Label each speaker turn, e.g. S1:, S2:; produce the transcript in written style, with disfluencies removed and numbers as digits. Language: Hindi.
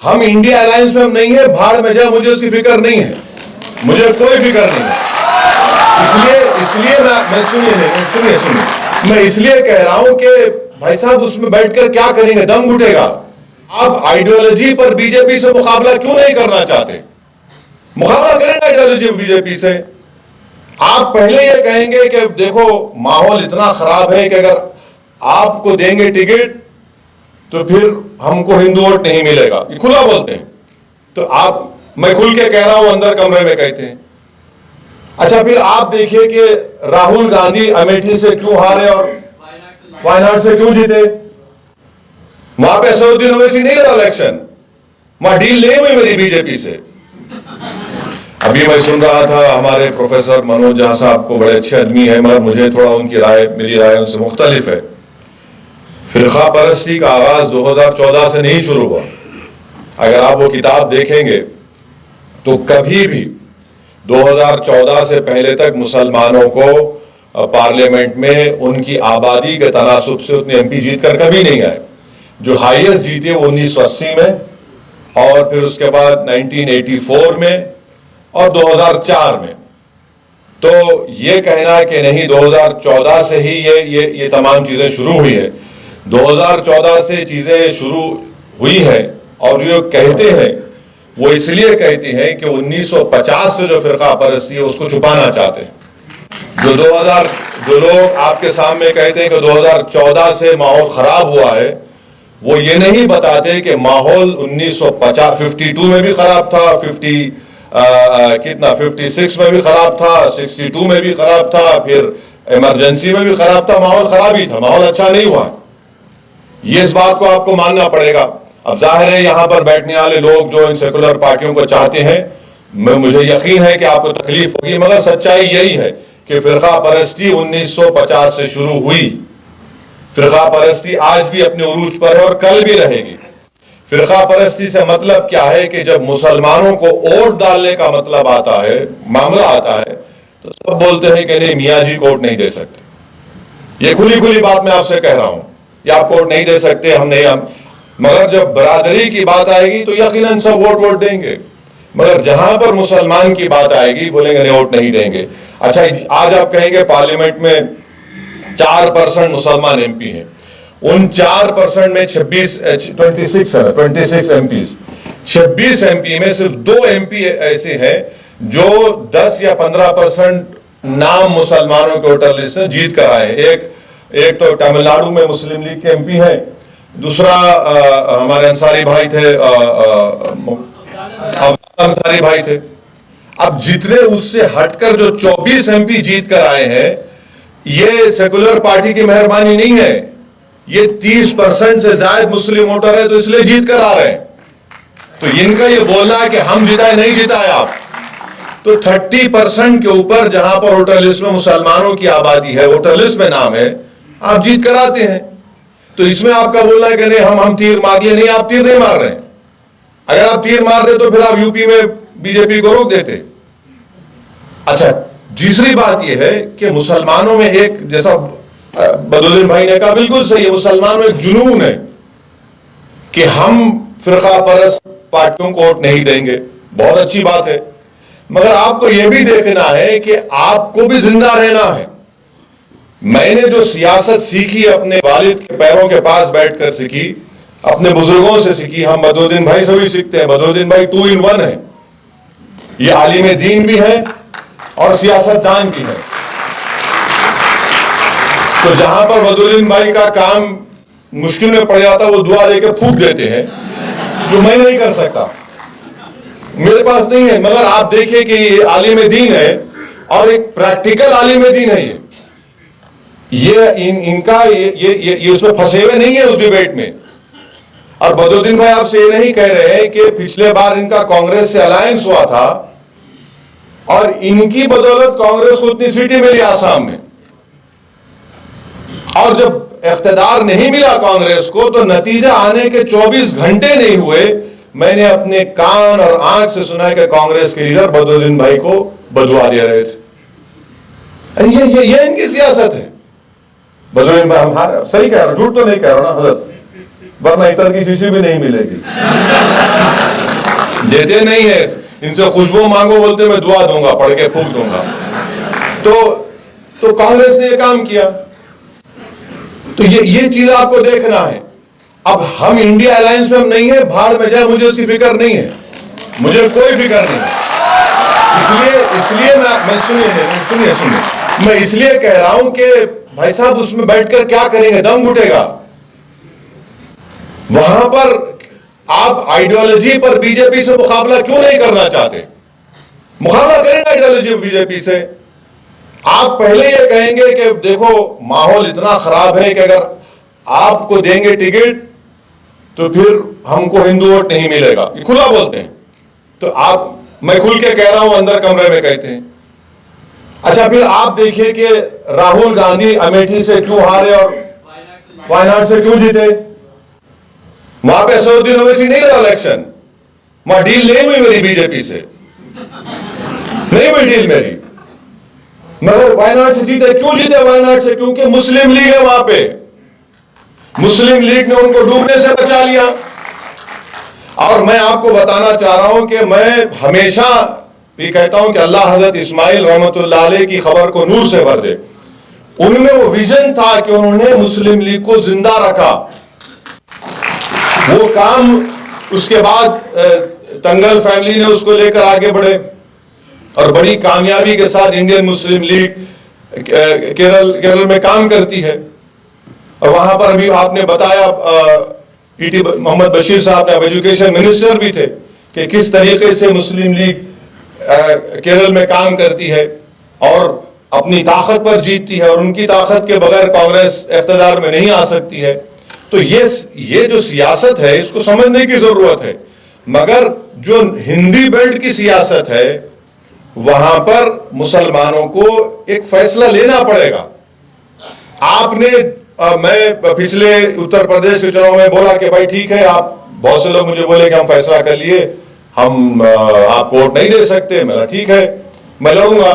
S1: हम इंडिया अलायंस में हम नहीं है, भाड़ में जाए, मुझे उसकी फिक्र नहीं है, मुझे कोई फिक्र नहीं है। इसलिए मैं सुनिए मैं इसलिए कह रहा हूं कि भाई साहब उसमें बैठकर क्या करेंगे, दम घुटेगा। आप आइडियोलॉजी पर बीजेपी से मुकाबला क्यों नहीं करना चाहते? मुकाबला करेंगे आइडियोलॉजी बीजेपी से। आप पहले ये कहेंगे कि देखो माहौल इतना खराब है कि अगर आपको देंगे टिकट तो फिर हमको हिंदू वोट नहीं मिलेगा, ये खुला बोलते हैं। तो मैं खुल के कह रहा हूं, अंदर कमरे में कहते हैं। अच्छा, फिर आप देखिए कि राहुल गांधी अमेठी से क्यों हारे और वायनाड से क्यों जीते? वहां पे असदुद्दीन ओवैसी नहीं लड़ा इलेक्शन, वहां डील नहीं हुई मेरी बीजेपी से। अभी मैं सुन रहा था हमारे प्रोफेसर मनोज झा साहब को, बड़े अच्छे आदमी है, मगर मुझे थोड़ा उनकी राय, मेरी राय उनसे मुख्तलिफ है। फिरका परस्ती का आगाज 2014 से नहीं शुरू हुआ। अगर आप वो किताब देखेंगे तो कभी भी 2014 से पहले तक मुसलमानों को पार्लियामेंट में उनकी आबादी के तनासुब से उतने एमपी जीतकर कभी नहीं आए। जो हाईएस्ट जीते वो 1980 में और फिर उसके बाद 1984 में और 2004 में। तो ये कहना कि नहीं 2014 से ही ये तमाम चीजें शुरू हुई है, 2014 से चीजें शुरू हुई है। और जो कहते हैं वो इसलिए कहते हैं कि 1950 से जो फिरका परस्ती है उसको छुपाना चाहते हैं। जो लोग आपके सामने कहते हैं कि 2014 से माहौल खराब हुआ है, वो ये नहीं बताते कि माहौल 52 में भी खराब था, 56 में भी खराब था, 62 में भी खराब था, फिर इमरजेंसी में भी खराब था। माहौल खराब ही था, माहौल अच्छा नहीं हुआ। ये इस बात को आपको मानना पड़ेगा। अब जाहिर है यहां पर बैठने वाले लोग जो इन सेकुलर पार्टियों को चाहते हैं, मुझे यकीन है कि आपको तकलीफ होगी, मगर सच्चाई यही है कि फिरका परस्ती 1950 से शुरू हुई। फिरका परस्ती आज भी अपने उरूज पर है और कल भी रहेगी। फिरका परस्ती से मतलब क्या है कि जब मुसलमानों को वोट डालने का मतलब आता है, मामला आता है, तो सब बोलते हैं कि नहीं मियाँ जी वोट नहीं दे सकते। ये खुली बात मैं आपसे कह रहा हूं, या आप वोट नहीं दे सकते, हम मगर जब बरादरी की बात आएगी तो यकीनन सब वोट देंगे। मगर जहां पर मुसलमान की बात आएगी बोलेंगे नहीं वोट नहीं देंगे। अच्छा, आज आप कहेंगे पार्लियामेंट में 4% मुसलमान एमपी हैं, उन 4% में 26 एमपी, 26 एमपी में सिर्फ 2 एमपी ऐसे हैं जो 10 या 15% नाम मुसलमानों के वोटर लिस्ट में जीत कर आए। एक तो तमिलनाडु में मुस्लिम लीग के एमपी हैं, दूसरा हमारे अंसारी भाई थे, अंसारी भाई थे। अब जितने उससे हटकर जो 24 एमपी जीत कर आए हैं, ये सेकुलर पार्टी की मेहरबानी नहीं है, ये 30% से ज्यादा मुस्लिम वोटर है तो इसलिए जीत कर आ रहे हैं। तो इनका ये बोलना है कि हम जिताए, नहीं जिताए आप, तो 30% के ऊपर जहां पर वोटर लिस्ट में मुसलमानों की आबादी है, वोटर लिस्ट में नाम है, आप जीत कर आते हैं। तो इसमें आपका बोलना है कि नहीं हम तीर मार लिए, नहीं आप तीर नहीं मार रहे हैं। अगर आप तीर मार दे तो फिर आप यूपी में बीजेपी को रोक देते। अच्छा, दूसरी बात यह है कि मुसलमानों में एक, जैसा बदरुद्दीन भाई ने कहा बिल्कुल सही है, मुसलमानों में एक जुनून है कि हम फिरका परस्त पार्टियों को वोट नहीं देंगे। बहुत अच्छी बात है, मगर आपको यह भी देखना है कि आपको भी जिंदा रहना है। मैंने जो सियासत सीखी अपने वालिद के पैरों के पास बैठकर सीखी, अपने बुजुर्गों से सीखी। हम बदरुद्दीन भाई से भी सीखते हैं। बदरुद्दीन भाई 2 in 1 है, ये आलिम दीन भी है और सियासतदान भी है। तो जहां पर बदरुद्दीन भाई का काम मुश्किल में पड़ जाता वो दुआ देके फूंक देते हैं, जो मैं नहीं कर सकता, मेरे पास नहीं है। मगर आप देखिए कि ये आलिम दीन है और एक प्रैक्टिकल आलिम दीन है। ये उसमें फंसे हुए नहीं है उस डिबेट में। और बदरुद्दीन भाई आपसे ये नहीं कह रहे हैं कि पिछले बार इनका कांग्रेस से अलायंस हुआ था और इनकी बदौलत कांग्रेस को उतनी सीटें मिली आसाम में, और जब इख्तिदार नहीं मिला कांग्रेस को तो नतीजा आने के 24 घंटे नहीं हुए, मैंने अपने कान और आंख से सुना कि कांग्रेस के लीडर बदरुद्दीन भाई को बदुआ दे रहे थे। ये इनकी सियासत है। बदरुद्दीन भाई हमारे सही कह रहा हूं, झूठ तो नहीं कह रहा ना हजरत, वरना इतर की शीशी भी नहीं मिलेगी। लेते नहीं है, इनसे खुशबू मांगो बोलते मैं दुआ दूंगा, पढ़ के फूंक दूंगा। तो कांग्रेस ने ये काम किया। तो ये चीज आपको देखना है। अब हम इंडिया अलायंस में हम नहीं है, भाड़ में जाए, मुझे उसकी फिक्र नहीं है, मुझे कोई फिक्र नहीं है। इसलिए मैं सुनिए, मैं इसलिए कह रहा हूं कि भाई साहब उसमें बैठकर क्या करेंगे, दम घुटेगा। वहां पर आप आइडियोलॉजी पर बीजेपी से मुकाबला क्यों नहीं करना चाहते? मुकाबला करेंगे आइडियोलॉजी बीजेपी से। आप पहले ये कहेंगे कि देखो माहौल इतना खराब है कि अगर आपको देंगे टिकट तो फिर हमको हिंदू वोट नहीं मिलेगा, ये खुला बोलते हैं। तो मैं खुल के कह रहा हूं, अंदर कमरे में कहते हैं। अच्छा, फिर आप देखिए कि राहुल गांधी अमेठी से क्यों हारे और वायनाड से क्यों जीते? वहां पे असदुद्दीन ओवैसी नहीं रहा इलेक्शन, वहां डील नहीं हुई मेरी बीजेपी से, नहीं हुई डील मेरी, मगर वायनाड से जीते। क्यों जीते वायनाड से? क्योंकि मुस्लिम लीग है वहां पे, मुस्लिम लीग ने उनको डूबने से बचा लिया। और मैं आपको बताना चाह रहा हूं कि मैं हमेशा भी कहता हूं कि अल्लाह हजरत इस्माइल रहमतुल्लाह अलैह की खबर को नूर से भर दे। उनमें वो विजन था कि उन्होंने मुस्लिम लीग को जिंदा रखा। वो काम उसके बाद तंगल फैमिली ने उसको लेकर आगे बढ़े और बड़ी कामयाबी के साथ इंडियन मुस्लिम लीग केरल में काम करती है। और वहां पर अभी आपने बताया, पीटी मोहम्मद बशीर साहब ने एजुकेशन मिनिस्टर भी थे, कि किस तरीके से मुस्लिम लीग केरल में काम करती है और अपनी ताकत पर जीतती है, और उनकी ताकत के बगैर कांग्रेस इख्तियार में नहीं आ सकती है। तो ये जो सियासत है इसको समझने की जरूरत है। मगर जो हिंदी बेल्ट की सियासत है वहां पर मुसलमानों को एक फैसला लेना पड़ेगा। मैं पिछले उत्तर प्रदेश के चुनाव में बोला कि भाई ठीक है, आप बहुत से लोग मुझे बोले कि हम फैसला कर लिए, हम आप वोट नहीं दे सकते। मैंने ठीक है, मैं लड़ूंगा।